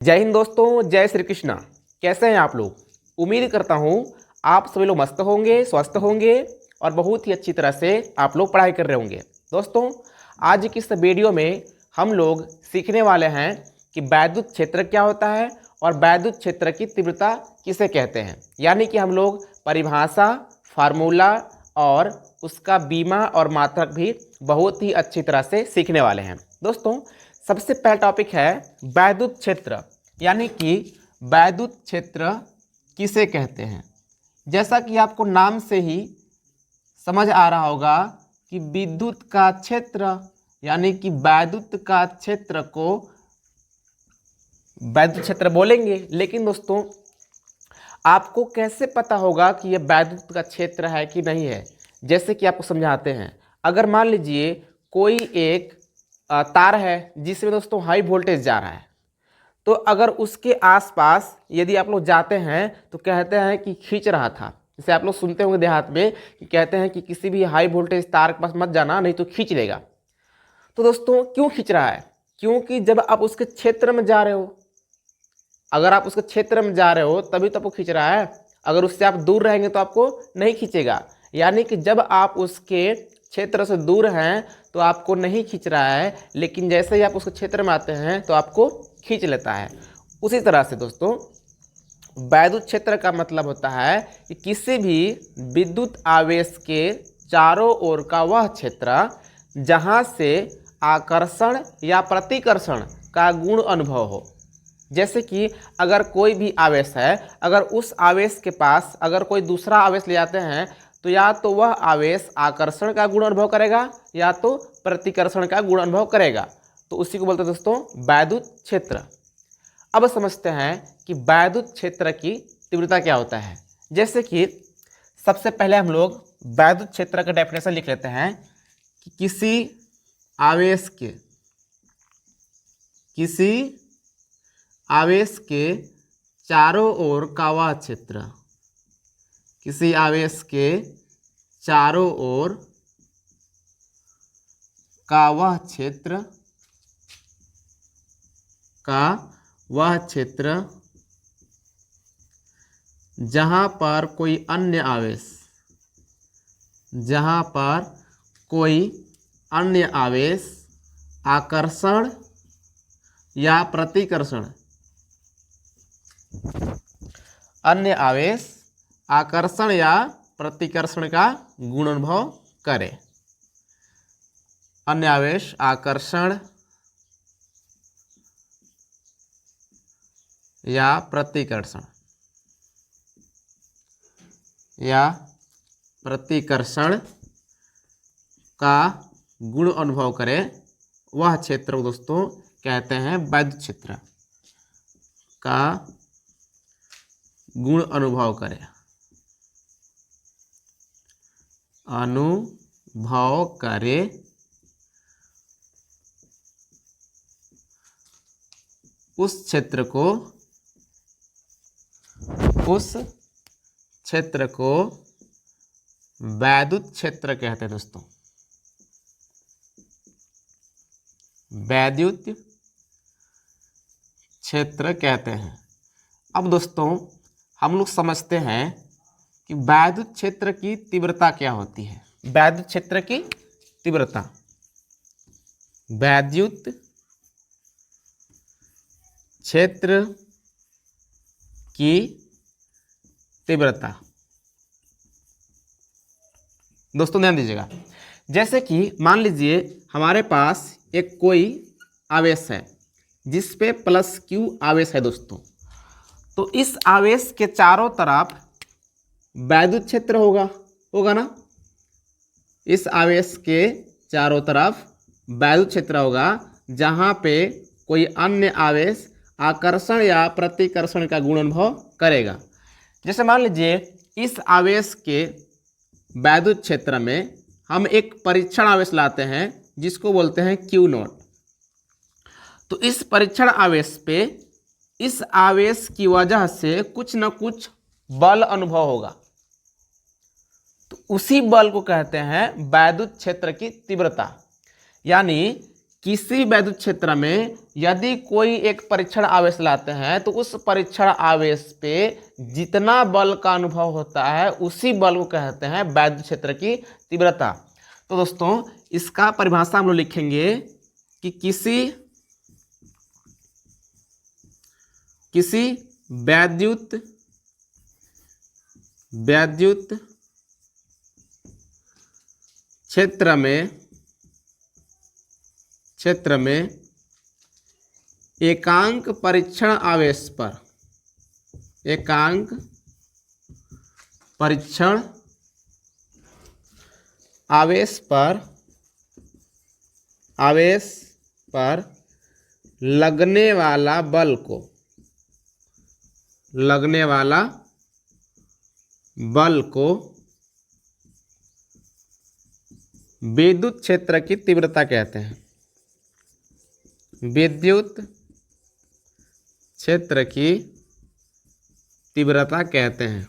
जय हिंद दोस्तों, जय श्री कृष्णा। कैसे हैं आप लोग? उम्मीद करता हूँ आप सभी लोग मस्त होंगे, स्वस्थ होंगे और बहुत ही अच्छी तरह से आप लोग पढ़ाई कर रहे होंगे। दोस्तों, आज की इस वीडियो में हम लोग सीखने वाले हैं कि वैद्युत क्षेत्र क्या होता है और वैद्युत क्षेत्र की तीव्रता किसे कहते हैं। यानी कि हम लोग परिभाषा, फार्मूला और उसका बीमा और मात्रक भी बहुत ही अच्छी तरह से सीखने वाले हैं। दोस्तों, सबसे पहला टॉपिक है वैद्युत क्षेत्र, यानी कि वैद्युत क्षेत्र किसे कहते हैं। जैसा कि आपको नाम से ही समझ आ रहा होगा कि विद्युत का क्षेत्र यानी कि वैद्युत का क्षेत्र को वैद्युत क्षेत्र बोलेंगे। लेकिन दोस्तों, आपको कैसे पता होगा कि यह वैद्युत का क्षेत्र है कि नहीं है? जैसे कि आपको समझाते हैं। अगर मान लीजिए कोई एक तार है जिसमें दोस्तों हाई वोल्टेज जा रहा है, तो अगर उसके आसपास यदि आप लोग जाते हैं तो कहते हैं कि खींच रहा था। जैसे आप लोग सुनते होंगे देहात में कि कहते हैं कि किसी भी हाई वोल्टेज तार के पास मत जाना, नहीं तो खींच लेगा। तो दोस्तों, क्यों खींच रहा है? क्योंकि जब आप उसके क्षेत्र में जा रहे हो, अगर आप उसके क्षेत्र में जा रहे हो तभी तो आपको खींच रहा है। अगर उससे आप दूर रहेंगे तो आपको नहीं खींचेगा। यानी कि जब आप उसके क्षेत्र से दूर हैं तो आपको नहीं खींच रहा है, लेकिन जैसे ही आप उसके क्षेत्र में आते हैं तो आपको खींच लेता है। उसी तरह से दोस्तों, वैद्युत क्षेत्र का मतलब होता है कि किसी भी विद्युत आवेश के चारों ओर का वह क्षेत्र जहाँ से आकर्षण या प्रतिकर्षण का गुण अनुभव हो। जैसे कि अगर कोई भी आवेश है, अगर उस आवेश के पास अगर कोई दूसरा आवेश ले जाते हैं तो या तो वह आवेश आकर्षण का गुण अनुभव करेगा या तो प्रतिकर्षण का गुण अनुभव करेगा। तो उसी को बोलते हैं दोस्तों वैद्युत क्षेत्र। अब समझते हैं कि वैद्युत क्षेत्र की तीव्रता क्या होता है। जैसे कि सबसे पहले हम लोग वैद्युत क्षेत्र का डेफिनेशन लिख लेते हैं कि किसी आवेश के चारों ओर का वह क्षेत्र, किसी आवेश के चारों ओर का वह क्षेत्र जहाँ पर कोई अन्य आवेश आकर्षण या प्रतिकर्षण का गुण अनुभव करे। अन्य आवेश आकर्षण या प्रतिकर्षण का गुण अनुभव करे, वह क्षेत्र को दोस्तों कहते हैं वैद्युत क्षेत्र। का गुण अनुभव करे, उस क्षेत्र को वैद्युत क्षेत्र कहते हैं दोस्तों। वैद्युत क्षेत्र कहते हैं। अब दोस्तों, हम लोग समझते हैं कि वैद्युत क्षेत्र की तीव्रता क्या होती है। वैद्युत क्षेत्र की तीव्रता, वैद्युत क्षेत्र की तीव्रता दोस्तों ध्यान दीजिएगा। जैसे कि मान लीजिए हमारे पास एक कोई आवेश है जिस पे प्लस क्यू आवेश है दोस्तों। तो इस आवेश के चारों तरफ वैद्युत क्षेत्र होगा ना। इस आवेश के चारों तरफ वैद्युत क्षेत्र होगा जहाँ पे कोई अन्य आवेश आकर्षण या प्रतिकर्षण का गुण अनुभव करेगा। जैसे मान लीजिए इस आवेश के वैद्युत क्षेत्र में हम एक परीक्षण आवेश लाते हैं जिसको बोलते हैं Q0। तो इस परीक्षण आवेश पे इस आवेश की वजह से कुछ न कुछ बल अनुभव होगा, तो उसी बल को कहते हैं वैद्युत क्षेत्र की तीव्रता। यानी किसी भी वैद्युत क्षेत्र में यदि कोई एक परीक्षण आवेश लाते हैं तो उस परीक्षण आवेश पे जितना बल का अनुभव होता है उसी बल को कहते हैं वैद्युत क्षेत्र की तीव्रता। तो दोस्तों इसका परिभाषा हम लोग लिखेंगे कि किसी वैद्युत क्षेत्र में एकांक परीक्षण आवेश पर लगने वाला बल को विद्युत क्षेत्र की तीव्रता कहते हैं। विद्युत क्षेत्र की तीव्रता कहते हैं।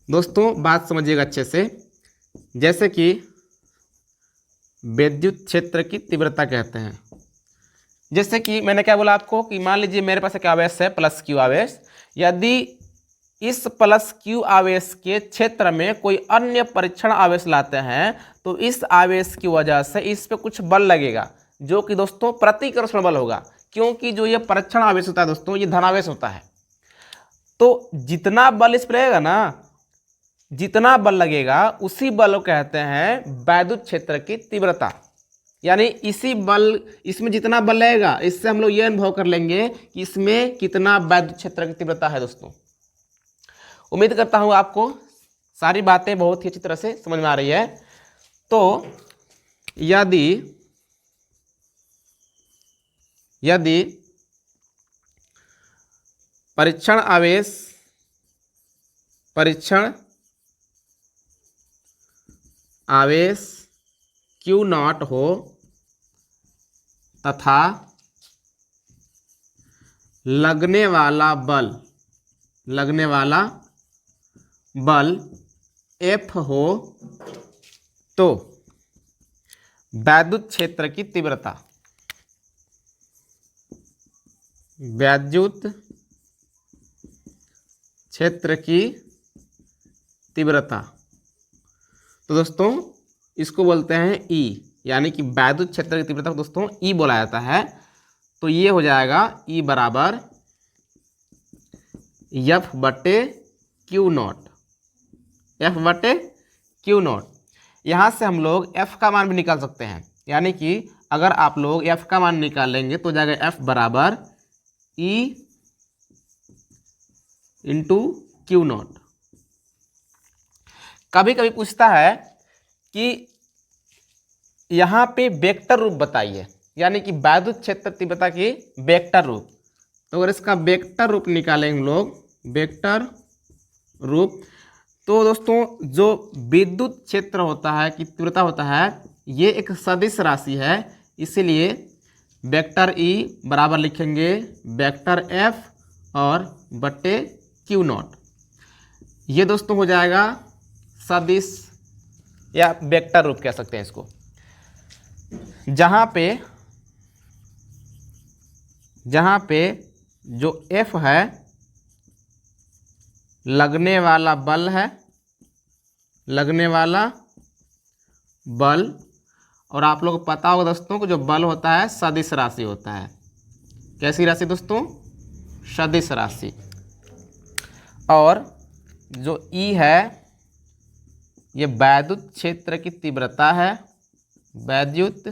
दोस्तों बात समझिएगा अच्छे से। जैसे कि विद्युत क्षेत्र की तीव्रता कहते हैं, जैसे कि मैंने क्या बोला आपको कि मान लीजिए मेरे पास एक आवेश है प्लस क्यू आवेश। यदि इस प्लस क्यू आवेश के क्षेत्र में कोई अन्य परीक्षण आवेश लाते हैं तो इस आवेश की वजह से इस पे कुछ बल लगेगा जो कि दोस्तों प्रतिकर्षण बल होगा, क्योंकि जो ये परीक्षण आवेश होता है दोस्तों ये धनावेश होता है। तो जितना बल इस पर रहेगा ना, जितना बल लगेगा उसी बल को कहते हैं वैद्युत क्षेत्र की तीव्रता। यानी इसमें जितना बल लगेगा इससे हम लोग ये अनुभव कर लेंगे कि इसमें कितना वैद्युत क्षेत्र की तीव्रता है। दोस्तों उम्मीद करता हूँ आपको सारी बातें बहुत ही अच्छी तरह से समझ में आ रही है। तो यदि परीक्षण आवेश Q नॉट हो तथा लगने वाला बल F हो तो वैद्युत क्षेत्र की तीव्रता तो दोस्तों इसको बोलते हैं E, यानी कि वैद्युत क्षेत्र की तीव्रता को दोस्तों E बोला जाता है। तो ये हो जाएगा E बराबर F बटे Q नॉट। यहाँ से हम लोग F का मान भी निकाल सकते हैं, यानी कि अगर आप लोग F का मान निकालेंगे तो जाएगा F बराबर E इंटू Q नॉट। कभी कभी पूछता है कि यहाँ पे वेक्टर रूप बताइए, यानी कि वैद्युत क्षेत्र तीव्रता की वेक्टर रूप। तो अगर इसका वेक्टर रूप निकालेंगे हम लोग, वेक्टर रूप, तो दोस्तों जो विद्युत क्षेत्र होता है कि तीव्रता होता है ये एक सदिश राशि है, इसीलिए वेक्टर E बराबर लिखेंगे वेक्टर F और बटे Q नॉट। ये दोस्तों हो जाएगा सदिश या वेक्टर रूप कह सकते हैं इसको, जहाँ पे जो F है लगने वाला बल और आप लोग को पता होगा दोस्तों को जो बल होता है सदिश राशि होता है। कैसी राशि दोस्तों? सदिश राशि। और जो E है ये वैद्युत क्षेत्र की तीव्रता है, वैद्युत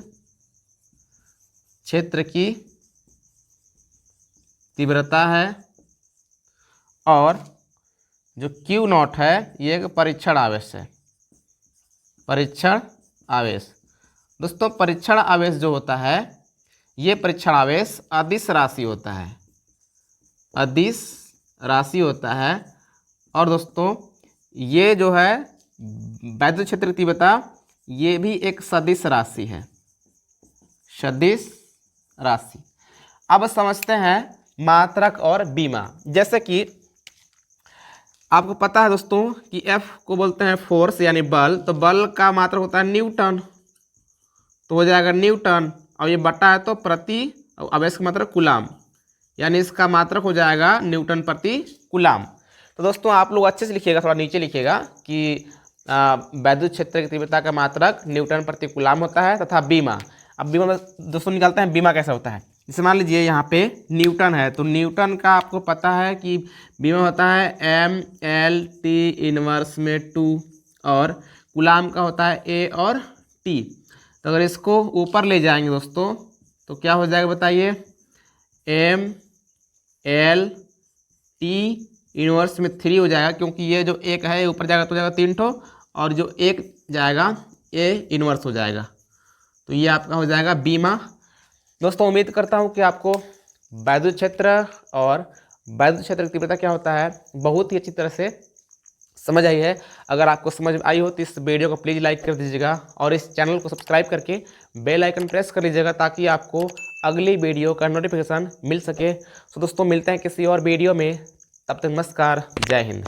क्षेत्र की तीव्रता है। और जो Q नॉट है ये एक परीक्षण आवेश है, परीक्षण आवेश। दोस्तों परीक्षण आवेश जो होता है ये परीक्षण आवेश अदिश राशि होता है, अदिश राशि होता है। और दोस्तों ये जो है वैद्युत क्षेत्र की तीव्रता ये भी एक सदिश राशि है, सदिश राशि। अब समझते हैं मात्रक और बीमा। जैसे कि आपको पता है दोस्तों कि F को बोलते हैं फोर्स यानी बल, तो बल का मात्रक होता है न्यूटन। तो हो जाएगा न्यूटन, और ये बटा है तो प्रति, अब इसका मात्रक कूलाम, यानी इसका मात्रक हो जाएगा न्यूटन प्रति कूलाम। तो दोस्तों आप लोग अच्छे से लिखिएगा, थोड़ा नीचे लिखिएगा कि वैद्युत क्षेत्र की तीव्रता का मात्रक न्यूटन प्रति कूलाम होता है तथा बीमा। अब बीमा में दोस्तों निकालते हैं बीमा कैसा होता है। जैसे मान लीजिए यहाँ पे न्यूटन है, तो न्यूटन का आपको पता है कि बीमा होता है M/L/T और कूलाम का होता है A और T। तो अगर इसको ऊपर ले जाएंगे दोस्तों तो क्या हो जाएगा बताइए, M/L/T हो जाएगा, क्योंकि ये जो एक है ऊपर जाएगा तो जाएगा 3 ठो, और जो एक जाएगा A हो जाएगा। तो ये आपका हो जाएगा बीमा। दोस्तों उम्मीद करता हूँ कि आपको वैद्युत क्षेत्र और वैद्युत क्षेत्र की तीव्रता क्या होता है बहुत ही अच्छी तरह से समझ आई है। अगर आपको समझ आई हो तो इस वीडियो को प्लीज़ लाइक कर दीजिएगा और इस चैनल को सब्सक्राइब करके बेल आइकन प्रेस कर लीजिएगा, ताकि आपको अगली वीडियो का नोटिफिकेशन मिल सके। तो दोस्तों मिलते हैं किसी और वीडियो में, तब तक नमस्कार, जय हिंद।